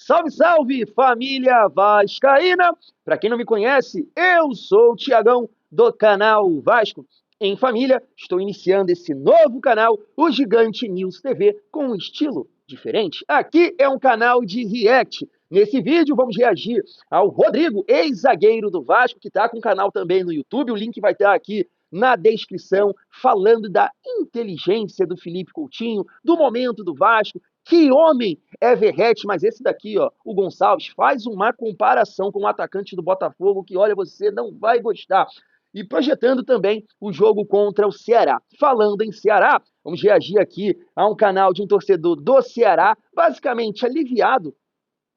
Salve, salve, família vascaína! Para quem não me conhece, eu sou o Tiagão do canal Vasco em Família. Estou iniciando esse novo canal, o Gigante News TV, com um estilo diferente. Aqui é um canal de react. Nesse vídeo vamos reagir ao Rodrigo, ex-zagueiro do Vasco, que está com um canal também no YouTube. O link vai estar aqui na descrição, falando da inteligência do Felipe Coutinho, do momento do Vasco. Que homem é Verratti, mas esse daqui, ó, o Gonçalves, faz uma comparação com o atacante do Botafogo que, olha, você não vai gostar. E projetando também o jogo contra o Ceará. Falando em Ceará, vamos reagir aqui a um canal de um torcedor do Ceará, basicamente aliviado,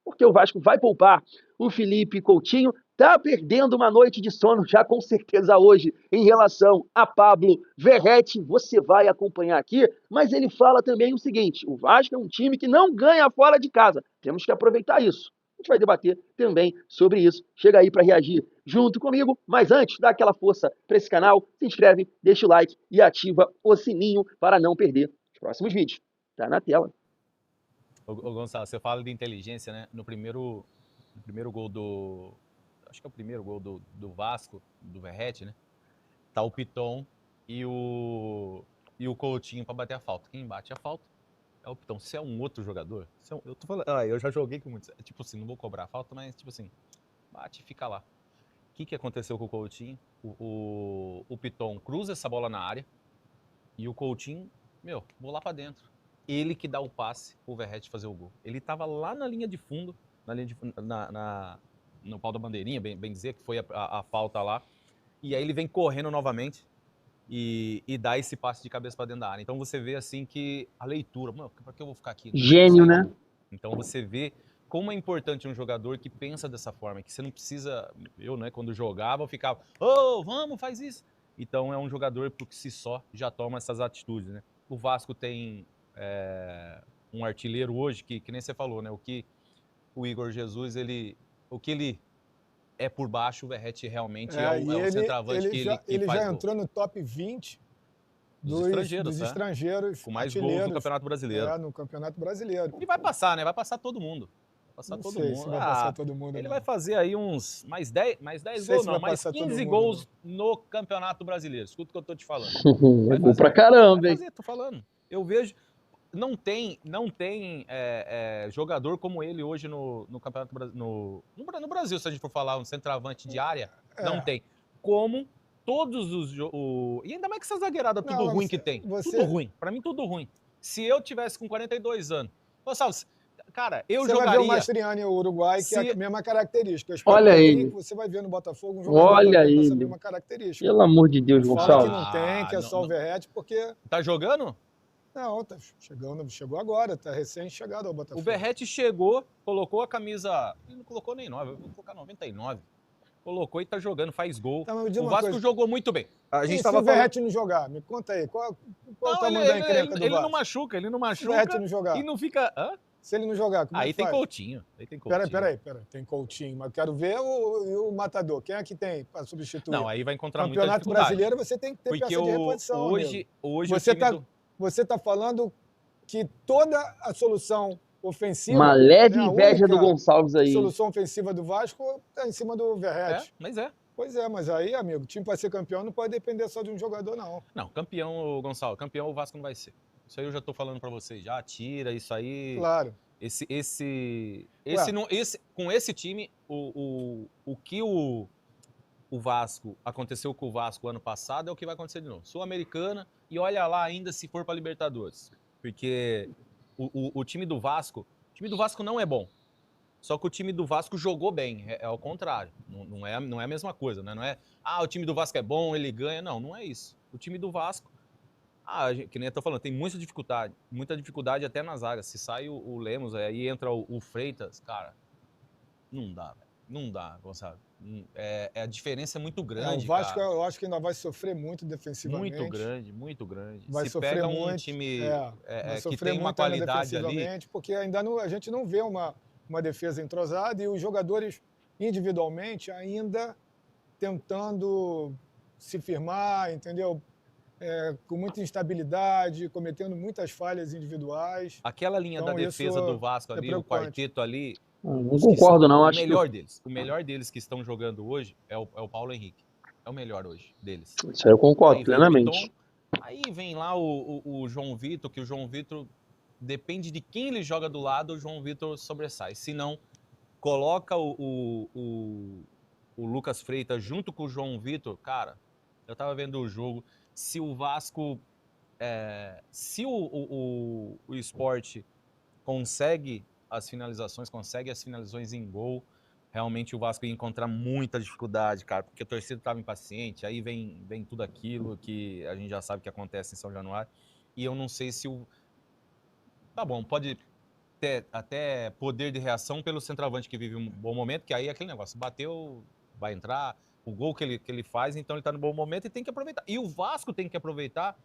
porque o Vasco vai poupar o Felipe Coutinho. Tá perdendo uma noite de sono já com certeza hoje em relação a Pablo Verratti. Você vai acompanhar aqui, mas ele fala também o seguinte: o Vasco é um time que não ganha fora de casa. Temos que aproveitar isso. A gente vai debater também sobre isso. Chega aí para reagir junto comigo. Mas antes, dá aquela força para esse canal, se inscreve, deixa o like e ativa o sininho para não perder os próximos vídeos. Tá na tela. Ô Gonçalo, você fala de inteligência, né? No primeiro gol do... Acho que é o primeiro gol do Vasco, do Verratti, né? Tá o Piton e o Coutinho para bater a falta. Quem bate a falta é o Piton. Se é um outro jogador... eu tô falando... eu já joguei com muitos... Tipo assim, não vou cobrar a falta, mas tipo assim... Bate e fica lá. O que aconteceu com o Coutinho? O Piton cruza essa bola na área e o Coutinho... vou lá para dentro. Ele que dá o passe pro Verratti fazer o gol. Ele tava lá na linha de fundo, no pau da bandeirinha, bem dizer, que foi a falta lá. E aí ele vem correndo novamente e dá esse passe de cabeça para dentro da área. Então você vê assim que a leitura... Pra que eu vou ficar aqui? Gênio, né? Então você vê como é importante um jogador que pensa dessa forma, que você não precisa... Eu, né, quando jogava, eu ficava... vamos, faz isso! Então é um jogador por si só já toma essas atitudes, né? O Vasco tem... um artilheiro hoje que nem você falou, né? O que o Igor Jesus, o que ele é por baixo, o Verratti realmente é o centroavante ele faz já gol. Entrou no top 20 dos estrangeiros com mais gols no Campeonato Brasileiro. No Campeonato Brasileiro. E vai passar, né? Vai passar todo mundo. Não sei se vai passar todo mundo. Ele não. vai fazer aí uns mais 10 gols, não, mais 15 gols no Campeonato Brasileiro. Escuta o que eu tô te falando. É gol pra caramba, hein? Tô falando. Eu vejo... Não tem jogador como ele hoje no Campeonato no Brasil, se a gente for falar um centroavante de área, não tem. Como todos os... E ainda mais que essa zagueirada tudo ruim que tem. Tudo ruim. Pra mim, tudo ruim. Se eu tivesse com 42 anos... Gonçalo, cara, eu jogaria... Você vai ver o Mastroianni, o Uruguai, que é a mesma característica. Olha ele. Você vai ver no Botafogo um jogador Olha com ele. essa mesma característica. Pelo amor de Deus, Fala Gonçalo. que não tem, que é só o Verratti, porque... Tá jogando? Não, tá chegou agora, tá recém-chegado ao Botafogo. O Verratti chegou, colocou a camisa... Ele não colocou nem 9, eu vou colocar 99. Colocou e tá jogando, faz gol. Tá, o Vasco jogou muito bem. A gente se o Verratti não jogar, me conta aí, qual o tamanho da encrenca do Vasco? Ele não machuca. Se o Verratti não jogar. E não fica... Hã? Se ele não jogar, como aí tem faz? Coutinho. Peraí, tem Coutinho, mas eu quero ver o matador. Quem é que tem para substituir? Não, aí vai encontrar muita dificuldade. Campeonato Brasileiro você tem que ter peça de reposição. Hoje você tá falando que toda a solução ofensiva... Uma leve inveja do Gonçalves aí. A solução ofensiva do Vasco tá em cima do Verratti. Mas é. Pois é, mas aí, amigo, o time para ser campeão não pode depender só de um jogador, não. Não, campeão, Gonçalo, campeão o Vasco não vai ser. Isso aí eu já tô falando para vocês, já tira isso aí. Claro. Com esse time, o que o Vasco, aconteceu com o Vasco ano passado é o que vai acontecer de novo. Sul-Americana e olha lá ainda se for para Libertadores. Porque o time do Vasco não é bom. Só que o time do Vasco jogou bem, é ao contrário. Não é a mesma coisa, né? Não é, o time do Vasco é bom, ele ganha. Não é isso. O time do Vasco, que nem eu tô falando, tem muita dificuldade até nas áreas. Se sai o Lemos, aí entra o Freitas, cara, não dá, velho. Não dá, Gonçalo. A diferença é muito grande, o Vasco, cara. Eu acho que ainda vai sofrer muito defensivamente. Muito grande. Vai sofrer pega muito, um time que tem uma qualidade ali... Porque ainda a gente não vê uma defesa entrosada e os jogadores individualmente ainda tentando se firmar, entendeu? Com muita instabilidade, cometendo muitas falhas individuais. Aquela linha da defesa do Vasco ali, o quarteto ali, Não concordo, não. Acho o melhor deles que estão jogando hoje é o Paulo Henrique. É o melhor hoje deles. Isso aí eu concordo plenamente. Aí vem lá o João Vitor, que o João Vitor, depende de quem ele joga do lado, o João Vitor sobressai. Se não, coloca o Lucas Freitas junto com o João Vitor. Cara, eu tava vendo o jogo. Se o Vasco... se o Sport consegue as finalizações em gol, realmente o Vasco ia encontrar muita dificuldade, cara, porque a torcida estava impaciente, aí vem tudo aquilo que a gente já sabe que acontece em São Januário, e eu não sei se o... Tá bom, pode ter até poder de reação pelo centroavante que vive um bom momento, que aí é aquele negócio, bateu, vai entrar, o gol que ele faz, então ele tá no bom momento e tem que aproveitar. E o Vasco tem que aproveitar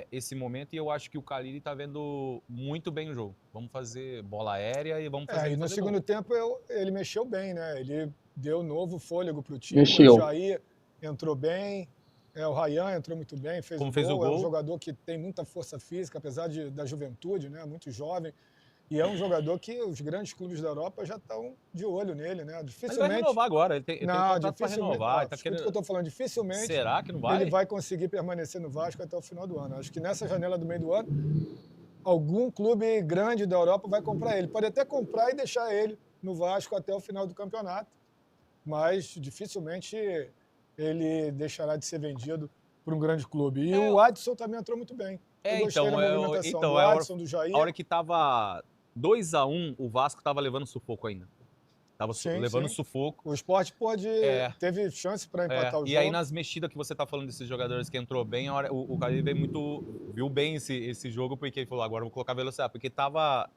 esse momento, e eu acho que o Carille tá vendo muito bem o jogo. Vamos fazer bola aérea e vamos fazer... E no segundo tempo ele mexeu bem, né? Ele deu novo fôlego pro time. Mexeu. O Jair entrou bem, o Ryan entrou muito bem, fez o gol. É um jogador que tem muita força física, apesar da juventude, né? Muito jovem. E é um jogador que os grandes clubes da Europa já estão de olho nele, né? Dificilmente... Ele vai renovar agora, ele tem contrato para renovar. O que eu estou falando, dificilmente será que não vai? Ele vai conseguir permanecer no Vasco até o final do ano. Acho que nessa janela do meio do ano, algum clube grande da Europa vai comprar ele. Pode até comprar e deixar ele no Vasco até o final do campeonato, mas dificilmente ele deixará de ser vendido por um grande clube. E o Adson também entrou muito bem. Eu gostei da movimentação do Adson, do Jair. A hora que estava 2-1, o Vasco estava levando sufoco ainda. Tava levando sufoco. O Sport teve chance para empatar o jogo. E aí, nas mexidas que você tá falando desses jogadores que entrou bem, o Carille viu bem esse jogo, porque ele falou, agora eu vou colocar velocidade. Porque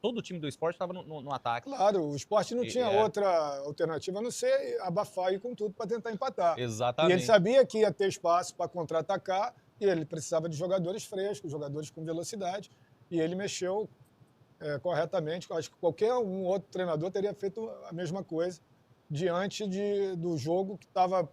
todo o time do Sport estava no ataque. Claro, o Sport não tinha outra alternativa a não ser abafar e com tudo para tentar empatar. Exatamente. E ele sabia que ia ter espaço para contra-atacar e ele precisava de jogadores frescos, jogadores com velocidade. E ele mexeu corretamente. Acho que qualquer outro treinador teria feito a mesma coisa diante do jogo que estava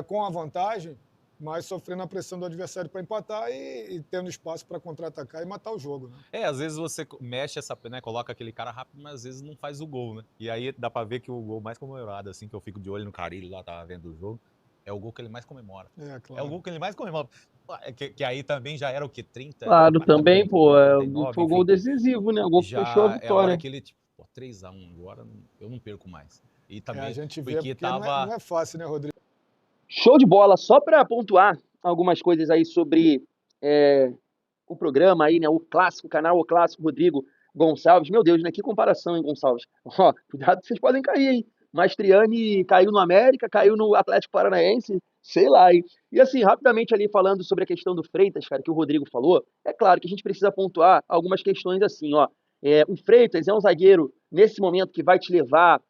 com a vantagem, mas sofrendo a pressão do adversário para empatar e tendo espaço para contra-atacar e matar o jogo. Né? Às vezes você mexe coloca aquele cara rápido, mas às vezes não faz o gol, né? E aí dá para ver que o gol mais comemorado, assim, que eu fico de olho no Carille lá, tava vendo o jogo, é o gol que ele mais comemora. Claro. É o gol que ele mais comemora. Que aí também já era o quê? 30? Claro, também, pô. Foi o gol decisivo, né? O gol que fechou a vitória. É a hora que ele, 3-1 agora, eu não perco mais. E também a gente vê porque não é fácil, né, Rodrigo? Show de bola. Só para pontuar algumas coisas aí sobre o programa aí, né? O clássico, canal O Clássico, Rodrigo Gonçalves. Meu Deus, né? Que comparação, hein, Gonçalves? Ó, cuidado que vocês podem cair, hein? Mastriani caiu no América, caiu no Atlético Paranaense, sei lá, hein? E assim, rapidamente ali falando sobre a questão do Freitas, cara, que o Rodrigo falou, é claro que a gente precisa pontuar algumas questões assim, ó. O Freitas é um zagueiro, nesse momento, que vai te levar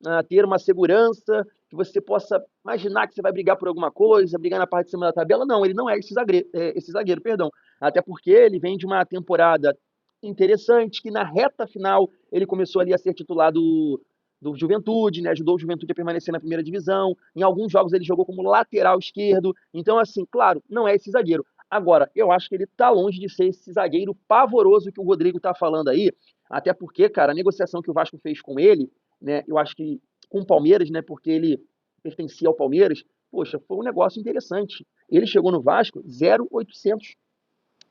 a ter uma segurança, que você possa imaginar que você vai brigar por alguma coisa, brigar na parte de cima da tabela. Não, ele não é esse zagueiro, perdão. Até porque ele vem de uma temporada interessante, que na reta final ele começou ali a ser titular do Juventude, né? Ajudou o Juventude a permanecer na primeira divisão. Em alguns jogos ele jogou como lateral esquerdo. Então, assim, claro, não é esse zagueiro. Agora, eu acho que ele tá longe de ser esse zagueiro pavoroso que o Rodrigo tá falando aí. Até porque, cara, a negociação que o Vasco fez com ele, né? Eu acho que com o Palmeiras, né? Porque ele pertencia ao Palmeiras. Poxa, foi um negócio interessante. Ele chegou no Vasco 0,800.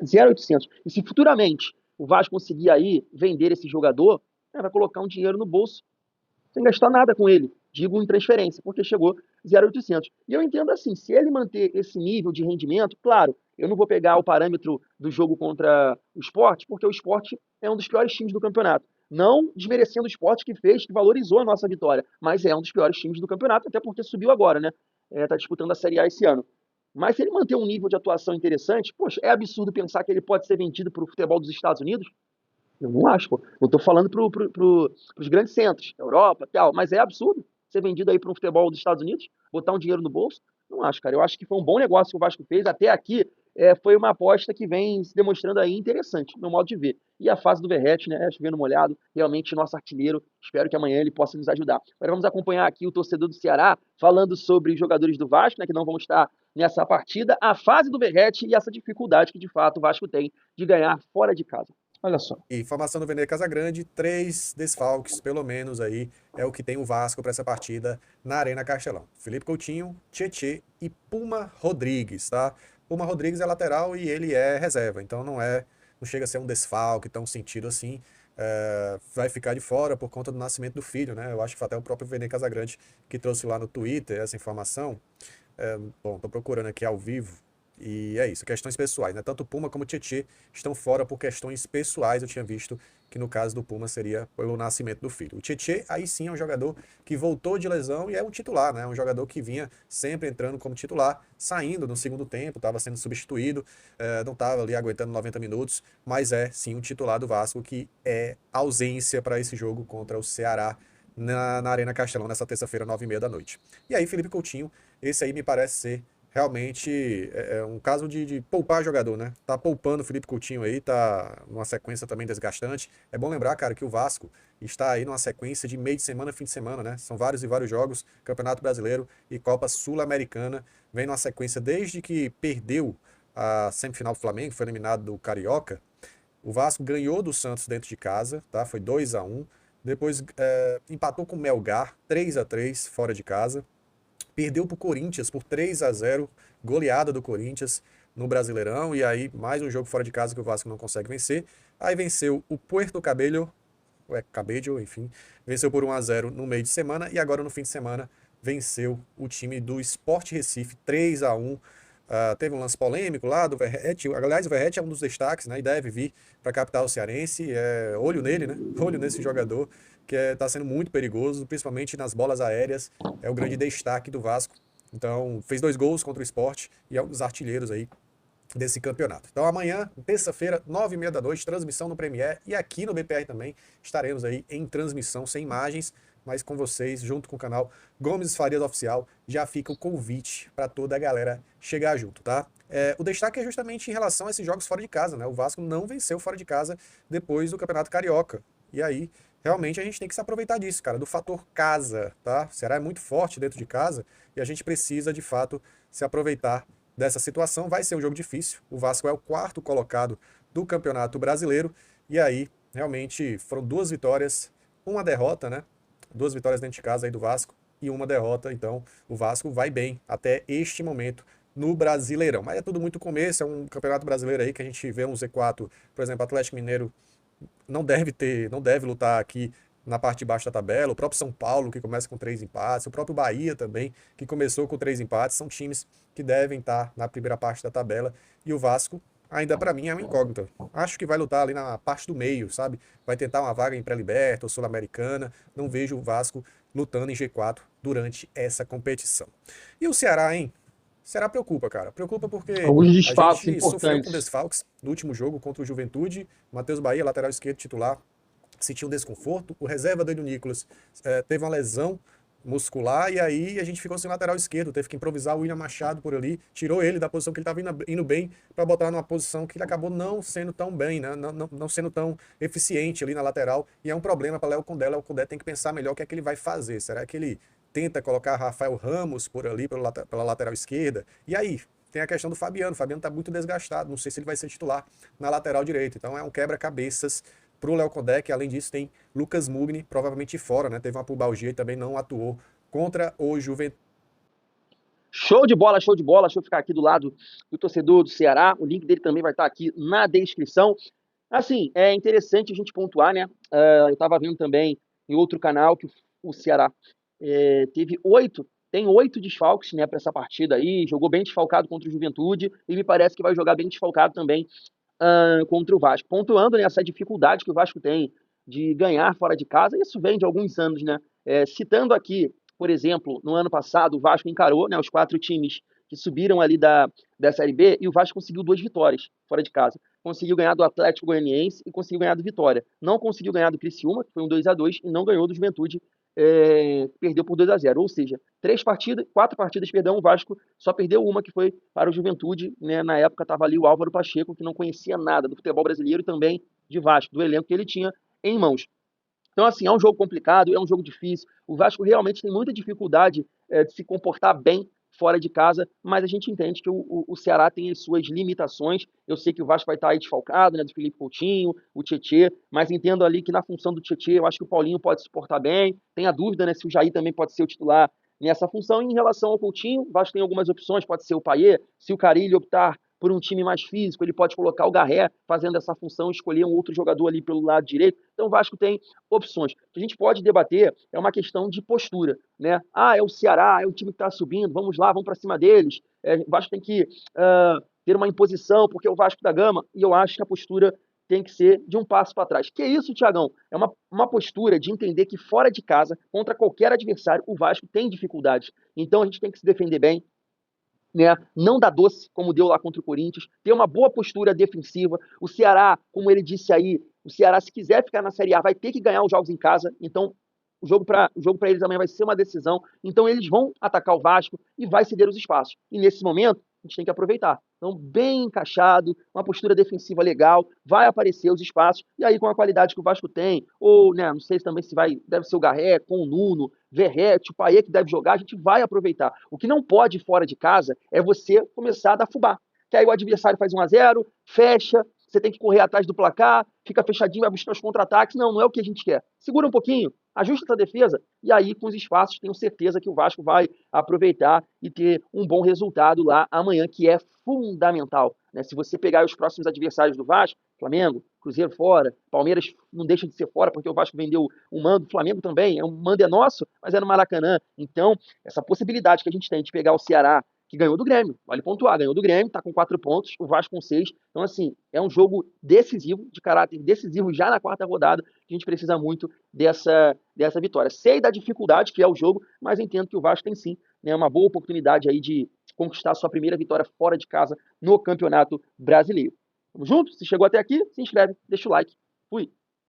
0,800. E se futuramente o Vasco conseguir aí vender esse jogador, vai colocar um dinheiro no bolso sem gastar nada com ele, digo em transferência, porque chegou 0,800. E eu entendo assim, se ele manter esse nível de rendimento, claro, eu não vou pegar o parâmetro do jogo contra o Sport, porque o Sport é um dos piores times do campeonato. Não desmerecendo o Sport que valorizou a nossa vitória, mas é um dos piores times do campeonato, até porque subiu agora, né? Tá disputando a Série A esse ano. Mas se ele manter um nível de atuação interessante, poxa, é absurdo pensar que ele pode ser vendido para o futebol dos Estados Unidos? Eu não acho, pô. Eu tô falando pros grandes centros, Europa, tal, mas é absurdo ser vendido aí para um futebol dos Estados Unidos, botar um dinheiro no bolso. Não acho, cara. Eu acho que foi um bom negócio que o Vasco fez. Até aqui foi uma aposta que vem se demonstrando aí interessante, no meu modo de ver. E a fase do Verratti, né? Chovendo molhado, realmente nosso artilheiro. Espero que amanhã ele possa nos ajudar. Agora vamos acompanhar aqui o torcedor do Ceará falando sobre os jogadores do Vasco, né? Que não vão estar nessa partida, a fase do Verratti e essa dificuldade que de fato o Vasco tem de ganhar fora de casa. Olha só. E formação do Vene Casagrande, 3 desfalques, pelo menos aí, é o que tem o Vasco para essa partida na Arena Castelão. Felipe Coutinho, Tietê e Puma Rodrigues, tá? Puma Rodrigues é lateral e ele é reserva, então não chega a ser um desfalque tão sentido assim. Vai ficar de fora por conta do nascimento do filho, né? Eu acho que foi até o próprio Vene Casagrande que trouxe lá no Twitter essa informação. Bom, tô procurando aqui ao vivo. E é isso, questões pessoais, né? Tanto o Puma como o Tietê estão fora por questões pessoais. Eu tinha visto que no caso do Puma seria pelo nascimento do filho. O Tietê, aí sim, é um jogador que voltou de lesão e é um titular, né? Um jogador que vinha sempre entrando como titular, saindo no segundo tempo, estava sendo substituído, não estava ali aguentando 90 minutos, mas é sim um titular do Vasco que é ausência para esse jogo contra o Ceará na Arena Castelão, nessa terça-feira, 9h30 da noite. E aí, Felipe Coutinho, esse aí me parece ser realmente um caso de poupar jogador, né? Tá poupando o Felipe Coutinho aí, tá numa sequência também desgastante. É bom lembrar, cara, que o Vasco está aí numa sequência de meio de semana, fim de semana, né? São vários e vários jogos, Campeonato Brasileiro e Copa Sul-Americana. Vem numa sequência desde que perdeu a semifinal do Flamengo, foi eliminado do Carioca. O Vasco ganhou do Santos dentro de casa, tá? Foi 2-1. Depois empatou com o Melgar, 3-3 fora de casa. Perdeu para o Corinthians por 3-0, goleada do Corinthians no Brasileirão, e aí mais um jogo fora de casa que o Vasco não consegue vencer. Aí venceu o Puerto Cabello, enfim, venceu por 1-0 no meio de semana, e agora no fim de semana venceu o time do Sport Recife 3-1. Teve um lance polêmico lá do Verratti. Aliás, o Verratti é um dos destaques, né? E deve vir para a capital cearense. Olho nele, né? Olho nesse jogador, que está sendo muito perigoso, principalmente nas bolas aéreas. É o grande destaque do Vasco. Então, fez 2 gols contra o Sport e é um dos artilheiros aí desse campeonato. Então, amanhã, terça-feira, 9h30 da noite, transmissão no Premiere e aqui no BPR também estaremos aí em transmissão sem imagens, mas com vocês, junto com o canal Gomes Farias Oficial, já fica o convite para toda a galera chegar junto, tá? O destaque é justamente em relação a esses jogos fora de casa, né? O Vasco não venceu fora de casa depois do Campeonato Carioca. E aí, realmente, a gente tem que se aproveitar disso, cara, do fator casa, tá? O Ceará é muito forte dentro de casa e a gente precisa, de fato, se aproveitar dessa situação. Vai ser um jogo difícil. O Vasco é o 4º colocado do Campeonato Brasileiro. E aí, realmente, foram 2 vitórias, 1 derrota, né? 2 vitórias dentro de casa aí do Vasco e 1 derrota. Então, o Vasco vai bem até este momento no Brasileirão. Mas é tudo muito começo, é um Campeonato Brasileiro aí que a gente vê um Z4, por exemplo, Atlético Mineiro não deve lutar aqui na parte de baixo da tabela. O próprio São Paulo, que começa com 3 empates, o próprio Bahia também, que começou com 3 empates, são times que devem estar na primeira parte da tabela. E o Vasco, ainda para mim, é uma incógnita. Acho que vai lutar ali na parte do meio, sabe? Vai tentar uma vaga em pré-liberta ou sul-americana. Não vejo o Vasco lutando em G4 durante essa competição. E o Ceará, hein? O Ceará preocupa, cara. Preocupa porque Alguns a desfalques gente sofreu com importantes. desfalques no último jogo contra o Juventude. Matheus Bahia, lateral esquerdo titular, sentiu um desconforto. O reserva Danilo Nicolas teve uma lesão muscular e aí a gente ficou sem lateral esquerdo. Teve que improvisar o William Machado por ali. Tirou ele da posição que ele estava indo bem para botar numa posição que ele acabou não sendo tão bem, né? Não sendo tão eficiente ali na lateral. E é um problema para Léo Condé. Léo Condé tem que pensar melhor o que é que ele vai fazer. Será que ele tenta colocar Rafael Ramos por ali, pela lateral esquerda? E aí, tem a questão do Fabiano. O Fabiano está muito desgastado. Não sei se ele vai ser titular na lateral direita. Então é um quebra-cabeças para o Léo Condé, que além disso tem Lucas Mugni, provavelmente fora, né? Teve uma pubalgia e também não atuou contra o Juventude. Show de bola, show de bola. Deixa eu ficar aqui do lado do torcedor do Ceará. O link dele também vai estar aqui na descrição. Assim, é interessante a gente pontuar, né? Eu estava vendo também em outro canal que o Ceará tem 8 desfalques, né, para essa partida aí. Jogou bem desfalcado contra o Juventude e me parece que vai jogar bem desfalcado também contra o Vasco. Pontuando, né, essa dificuldade que o Vasco tem de ganhar fora de casa. Isso vem de alguns anos, né? Citando aqui, por exemplo, no ano passado, o Vasco encarou, né, os 4 times que subiram ali da Série B e o Vasco conseguiu 2 vitórias fora de casa. Conseguiu ganhar do Atlético Goianiense e conseguiu ganhar do Vitória. Não conseguiu ganhar do Criciúma, que foi um 2-2, e não ganhou do Juventude, perdeu por 2-0. Ou seja, 4 partidas, perdão, o Vasco só perdeu uma, que foi para o Juventude, né? Na época estava ali o Álvaro Pacheco, que não conhecia nada do futebol brasileiro e também de Vasco, do elenco que ele tinha em mãos. Então, assim, é um jogo complicado, é um jogo difícil. O Vasco realmente tem muita dificuldade de se comportar bem fora de casa, mas a gente entende que o Ceará tem as suas limitações. Eu sei que o Vasco vai estar aí desfalcado, né, do Felipe Coutinho, o Tietê, mas entendo ali que na função do Tietê, eu acho que o Paulinho pode suportar bem. Tem a dúvida, né, se o Jair também pode ser o titular nessa função. E em relação ao Coutinho, o Vasco tem algumas opções, pode ser o Payet, se o Carille optar por um time mais físico, ele pode colocar o Garré fazendo essa função, escolher um outro jogador ali pelo lado direito. Então o Vasco tem opções. O que a gente pode debater é uma questão de postura, né? Ah, é o Ceará, é o time que está subindo, vamos lá, vamos para cima deles. O Vasco tem que ter uma imposição, porque é o Vasco da Gama, e eu acho que a postura tem que ser de um passo para trás. Que isso, Thiagão? É uma postura de entender que fora de casa, contra qualquer adversário, o Vasco tem dificuldades. Então a gente tem que se defender bem, né? Não dar doce, como deu lá contra o Corinthians, ter uma boa postura defensiva. O Ceará, como ele disse aí, o Ceará, se quiser ficar na Série A, vai ter que ganhar os jogos em casa. Então, o jogo para eles amanhã vai ser uma decisão. Então, eles vão atacar o Vasco e vai ceder os espaços. E nesse momento, a gente tem que aproveitar. Então, bem encaixado, uma postura defensiva legal, vai aparecer os espaços, e aí com a qualidade que o Vasco tem, ou, né, não sei se também deve ser o Garré, com o Nuno, Verrete, o Payet que deve jogar, a gente vai aproveitar. O que não pode fora de casa é você começar a dar fubá. Que aí o adversário faz 1-0, fecha, você tem que correr atrás do placar, fica fechadinho, vai buscar os contra-ataques. Não é o que a gente quer. Segura um pouquinho, ajusta essa defesa, e aí com os espaços tenho certeza que o Vasco vai aproveitar e ter um bom resultado lá amanhã, que é fundamental, né? Se você pegar os próximos adversários do Vasco, Flamengo, Cruzeiro fora, Palmeiras não deixa de ser fora, porque o Vasco vendeu o mando, o Flamengo também, o mando é nosso, mas é no Maracanã. Então, essa possibilidade que a gente tem de pegar o Ceará, que ganhou do Grêmio, vale pontuar, ganhou do Grêmio, tá com 4 pontos, o Vasco com 6. Então, assim, é um jogo decisivo, de caráter decisivo já na quarta rodada, que a gente precisa muito dessa vitória. Sei da dificuldade que é o jogo, mas entendo que o Vasco tem sim, né, uma boa oportunidade aí de conquistar sua primeira vitória fora de casa no Campeonato Brasileiro. Tamo junto? Se chegou até aqui, se inscreve, deixa o like. Fui!